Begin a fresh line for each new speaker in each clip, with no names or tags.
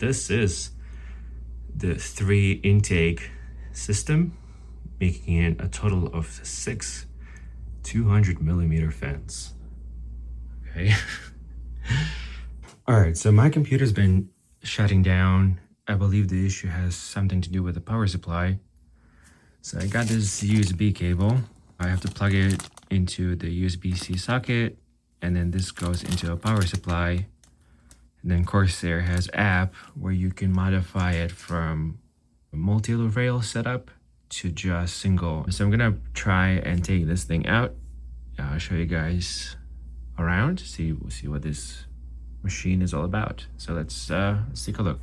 This is the 3 intake system, making it a total of 6 200mm fans. Okay. All right, so my computer's been shutting down. I believe the issue has something to do with the power supply. So I got this USB cable. I have to plug it into the USB-C socket, and then this goes into a power supply. And then Corsair has an app where you can modify it from a multi-rail setup to just single. So I'm gonna try and take this thing out. I'll show you guys around, see what this machine is all about. So let's take a look.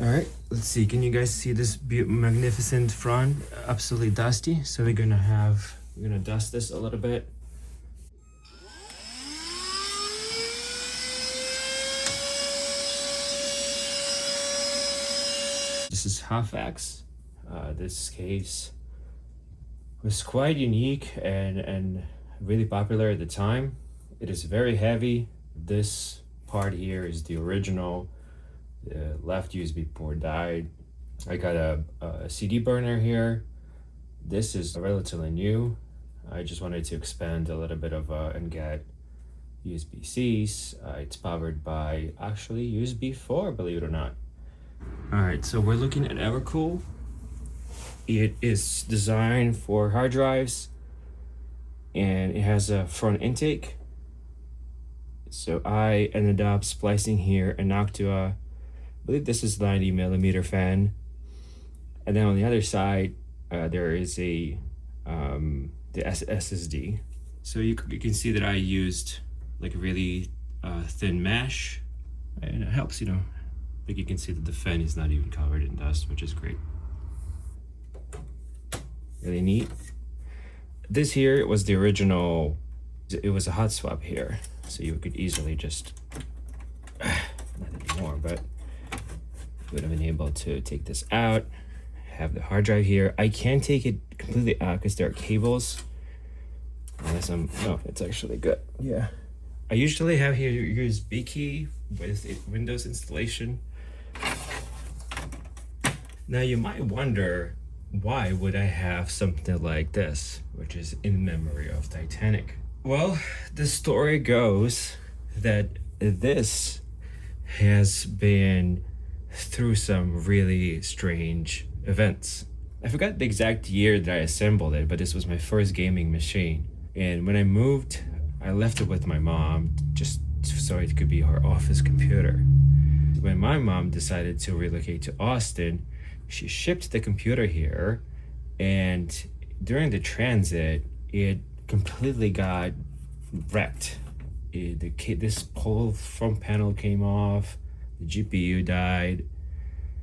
All right, let's see. Can you guys see this magnificent front? Absolutely dusty. So we're gonna dust this a little bit. This is HAF-X. This case was quite unique and really popular at the time. It is very heavy. This part here is the original. The left USB port died. I got a CD burner here. This is relatively new. I just wanted to expand a little bit of and get USB-Cs. It's powered by actually USB 4, believe it or not. All right, so we're looking at Evercool. It is designed for hard drives, and it has a front intake. So I ended up splicing here an Noctua. I believe this is 90mm fan, and then on the other side there is the SSD. So you can see that I used like a really thin mesh, and it helps, you know. Like you can see that the fan is not even covered in dust, which is great. Really neat. This here was the original. It was a hot swap here, so you could easily just not anymore, but would have been able to take this out, have the hard drive here. I can't take it completely out because there are cables. Unless no, it's actually good. Yeah. I usually have here your USB key with Windows installation. Now you might wonder, why would I have something like this, which is in memory of Titanic? Well, the story goes that this has been through some really strange events. I forgot the exact year that I assembled it, but this was my first gaming machine. And when I moved, I left it with my mom just so it could be her office computer. When my mom decided to relocate to Austin, she shipped the computer here, and during the transit, it completely got wrecked. This whole front panel came off, the GPU died.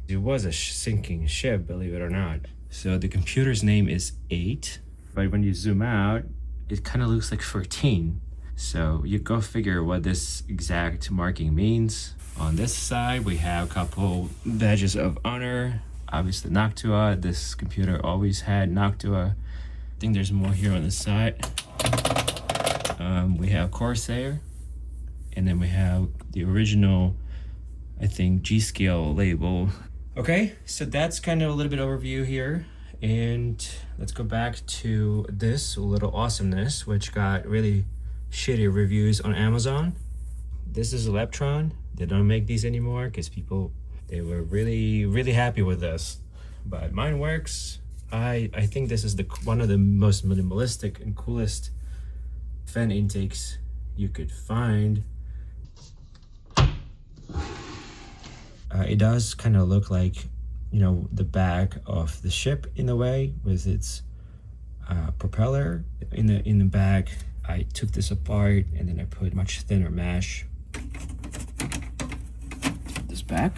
It was a sinking ship, believe it or not. So the computer's name is 8, but when you zoom out, it kind of looks like 13. So you go figure what this exact marking means. On this side, we have a couple badges of honor. Obviously Noctua. This computer always had Noctua. I think there's more here on the side. We have Corsair, and then we have the original, I think, G-Scale label. Okay, so that's kind of a little bit overview here. And let's go back to this little awesomeness, which got really shitty reviews on Amazon. This is Electron. They don't make these anymore because they were really happy with this. But mine works. I think this is one of the most minimalistic and coolest fan intakes you could find. It does kind of look like, you know, the back of the ship in a way, with its propeller in the back. I took this apart and then I put much thinner mesh. This back.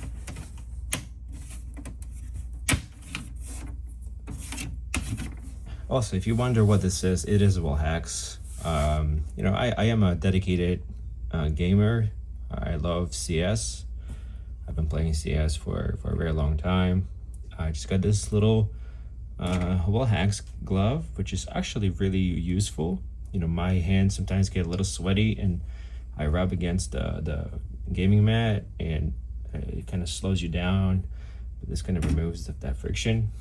Also, if you wonder what this is, it is Wallhacks. You know, I am a dedicated gamer. I love CS. I've been playing CS for a very long time. I just got this little Wallhacks glove, which is actually really useful. You know, my hands sometimes get a little sweaty, and I rub against the gaming mat, and It kind of slows you down, but this kind of removes that friction.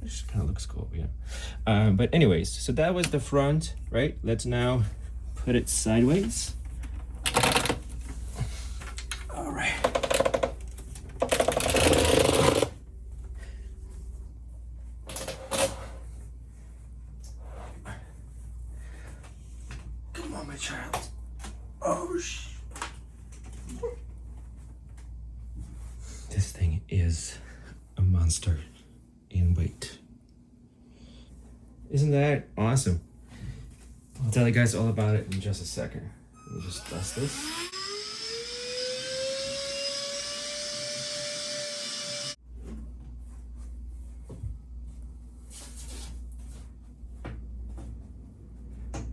It just kind of looks cool, yeah. But anyways, so that was the front, right? Let's now put it sideways. All right. Come on, my child. Oh, this thing is a monster in weight. Isn't that awesome? I'll tell you guys all about it in just a second. Let me just dust this.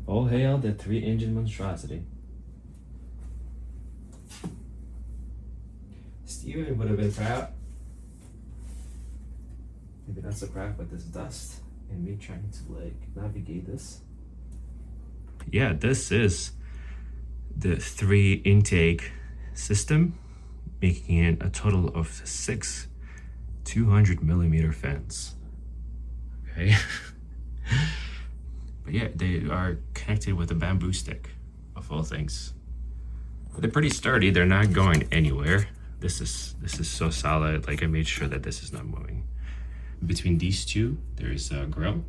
All hail the 3-engine monstrosity. Steven would have been proud. Maybe not so proud about this dust and me trying to like navigate this. Yeah, this is the 3 intake system, making it a total of 6 200mm fans. Okay. But yeah, they are connected with a bamboo stick, of all things. But they're pretty sturdy. They're not going anywhere. This is so solid. Like, I made sure that this is not moving. Between these two, there is a grill.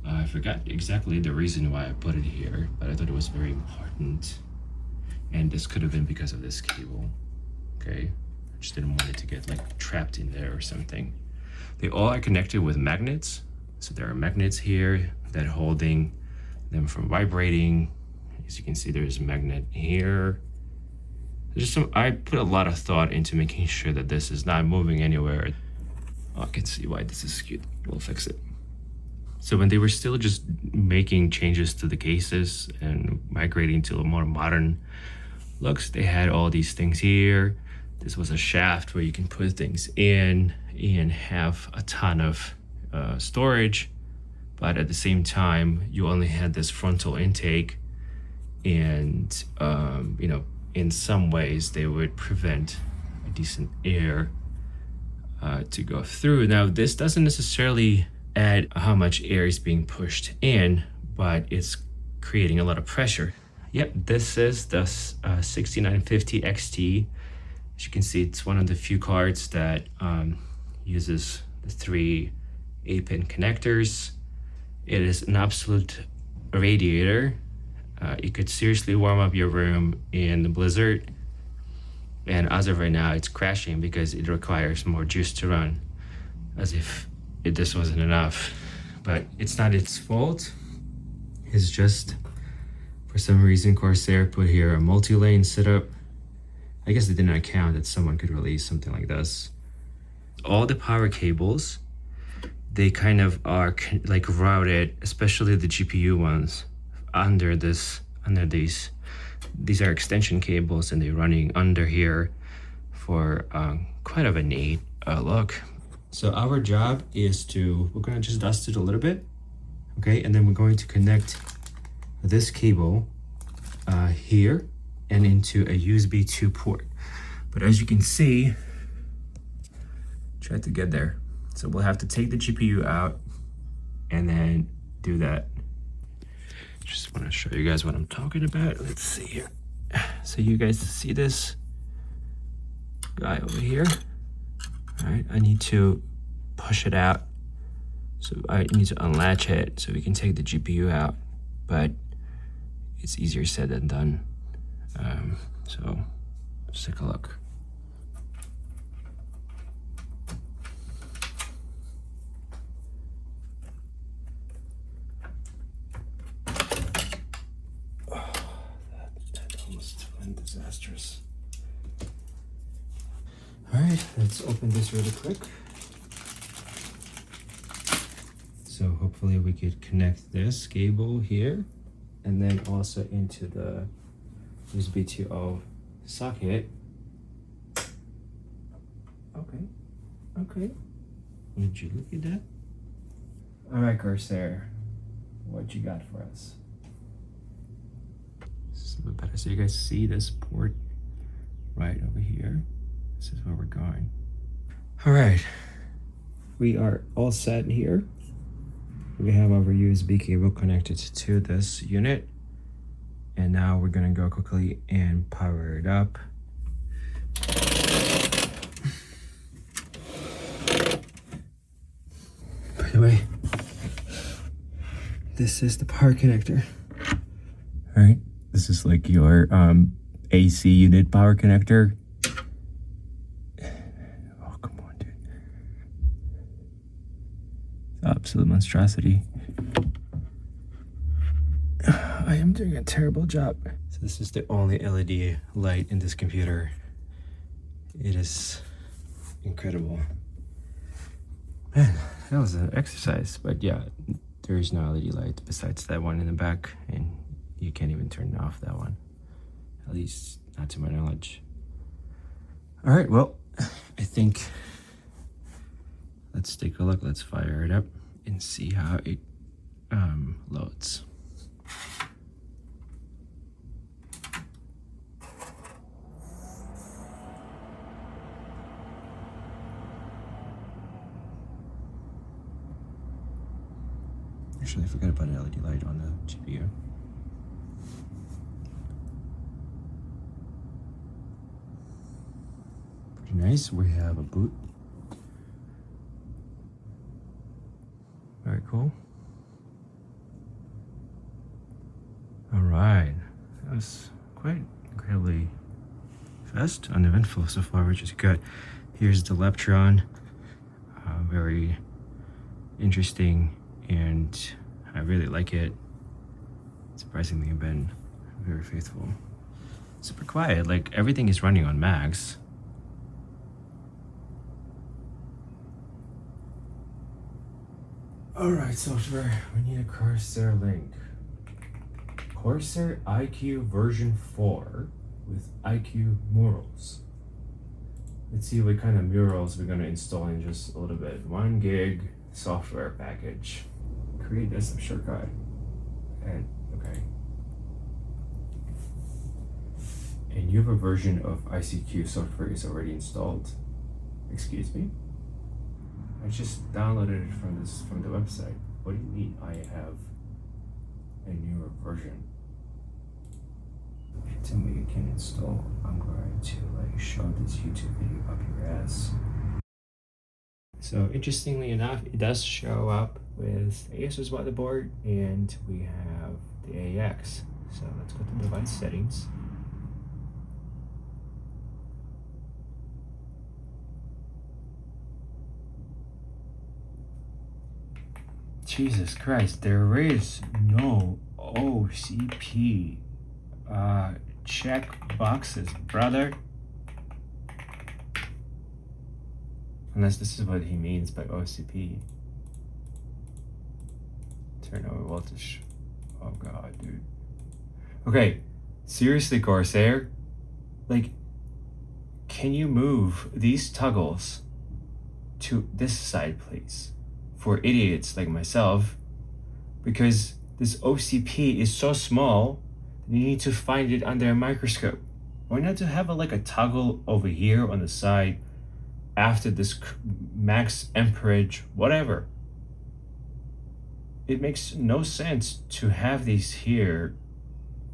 I forgot exactly the reason why I put it here, but I thought it was very important. And this could have been because of this cable. Okay, I just didn't want it to get like trapped in there or something. They all are connected with magnets. So there are magnets here that holding them from vibrating. As you can see, there's a magnet here. There's I put a lot of thought into making sure that this is not moving anywhere. Oh, I can see why this is skewed. We'll fix it. So when they were still just making changes to the cases and migrating to a more modern looks, they had all these things here. This was a shaft where you can put things in and have a ton of storage, but at the same time, you only had this frontal intake, and you know, in some ways, they would prevent a decent air to go through. Now, this doesn't necessarily add how much air is being pushed in, but it's creating a lot of pressure. Yep, this is the 6950 XT. As you can see, it's one of the few cards that uses the 3 8-pin connectors. It is an absolute radiator. It could seriously warm up your room in the blizzard. And as of right now, it's crashing because it requires more juice to run, as if this wasn't enough. But it's not its fault. It's just, for some reason, Corsair put here a multi-lane setup. I guess they didn't account that someone could release something like this. All the power cables, they kind of are like routed, especially the GPU ones, under these. These are extension cables, and they're running under here for quite of a neat look. So our job is we're gonna just dust it a little bit, okay? And then we're going to connect this cable here and into a USB 2 port. But as you can see, try to get there. So we'll have to take the GPU out and then do that. Just want to show you guys what I'm talking about. Let's see here. So you guys see this guy over here? All right, I need to push it out. So I need to unlatch it so we can take the GPU out, but it's easier said than done. So let's take a look. Disastrous. All right, let's open this really quick. So hopefully we could connect this cable here and then also into the USB 2.0 socket. Okay. Would you look at that? All right, Corsair, what you got for us? This is a bit better. So you guys see this port right over here. This is where we're going. All right, we are all set here. We have our USB cable connected to this unit. And now we're gonna go quickly and power it up. By the way, this is the power connector. All right, this is like your AC unit power connector. Oh, come on, dude. Absolute monstrosity. I am doing a terrible job. So this is the only LED light in this computer. It is incredible. Man, that was an exercise. But yeah, there is no LED light besides that one in the back, and you can't even turn off that one. At least not to my knowledge. All right, well, I think let's take a look. Let's fire it up and see how it loads. Actually, I forgot about an LED light on the GPU. Pretty nice. We have a boot. Very cool. All right. That was quite incredibly fast, uneventful so far, which is good. Here's the Leptron. Very interesting, and I really like it. Surprisingly, I've been very faithful. Super quiet, like everything is running on max. All right, software, we need a Corsair link. Corsair iQ version 4 with iQ murals. Let's see what kind of murals we're gonna install in just a little bit. 1 gig software package. Create this shortcut. And okay. A newer version of ICQ software is already installed. Excuse me? I just downloaded it from the website. What do you mean I have a newer version? Tell me you can install. I'm going to shove this YouTube video up your ass. So interestingly enough, it does show up with ASUS motherboard, and we have the AX. So let's go to device settings. Jesus Christ, there is no OCP. Check boxes, brother. Unless this is what he means by OCP. Turn over voltage. Oh god, dude. Okay, seriously, Corsair? Like, can you move these toggles to this side, please? For idiots like myself. Because this OCP is so small, you need to find it under a microscope. Why not to have a toggle over here on the side after this max amperage, whatever. It makes no sense to have these here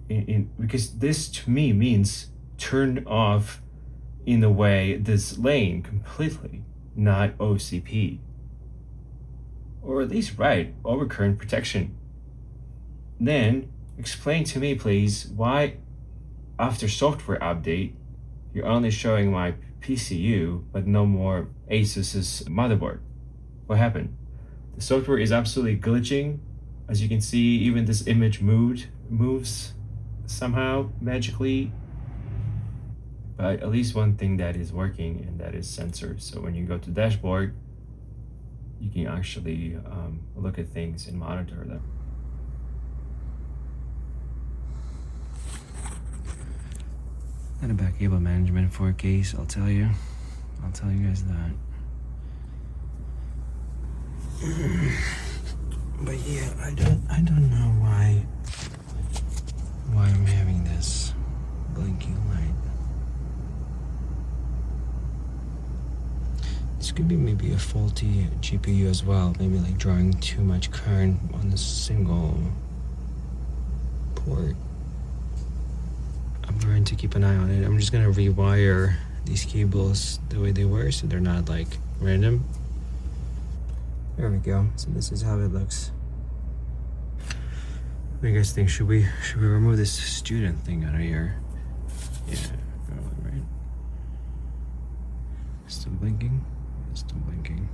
because this to me means turn off in a way this lane completely, not OCP. Or at least write overcurrent protection. Then explain to me, please, why after software update, you're only showing my PCU, but no more ASUS's motherboard. What happened? The software is absolutely glitching. As you can see, even this image moves somehow magically. But at least one thing that is working, and that is sensors. So when you go to dashboard, you can actually look at things and monitor them. Not a back cable management for a case, I'll tell you. I'll tell you guys that. But yeah, I don't know why I'm having this blinking light. This could be maybe a faulty GPU as well. Maybe like drawing too much current on the single port. I'm going to keep an eye on it. I'm just gonna rewire these cables the way they were so they're not like random. There we go. So this is how it looks. What do you guys think? Should we remove this student thing out of here? Yeah, probably right. Still blinking. Still blinking.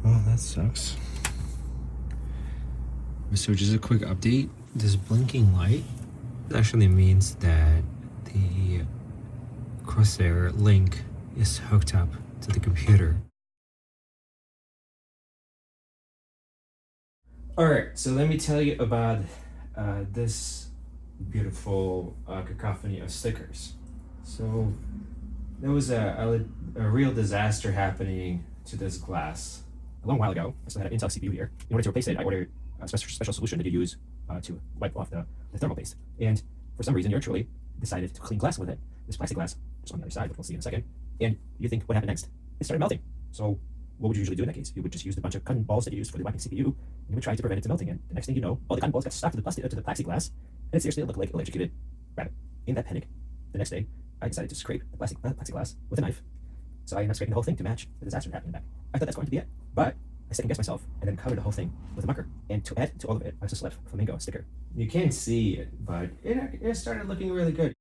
Well, that sucks. So just a quick update. This blinking light actually means that the Crosshair link is hooked up to the computer. Alright, so let me tell you about this beautiful cacophony of stickers. So there was a real disaster happening to this glass a long while ago. I still had an Intel CPU here. In order to replace it, I ordered a special solution that you use to wipe off the thermal paste. And for some reason, Trolley decided to clean glass with it. This plastic glass, just on the other side, which we'll see in a second. And you think, what happened next? It started melting. So what would you usually do in that case? You would just use the bunch of cotton balls that you use for the wiping CPU, and you would try to prevent it from melting. And the next thing you know, all the cotton balls got stuck to the plexiglass, and it seriously looked like electrocuted rabbit. In that panic, the next day, I decided to scrape the plexiglass with a knife. So I ended up scraping the whole thing to match the disaster happening back. I thought that's going to be it, but I second guessed myself and then covered the whole thing with a marker. And to add to all of it, I also left flamingo sticker. You can't see it, but it started looking really good.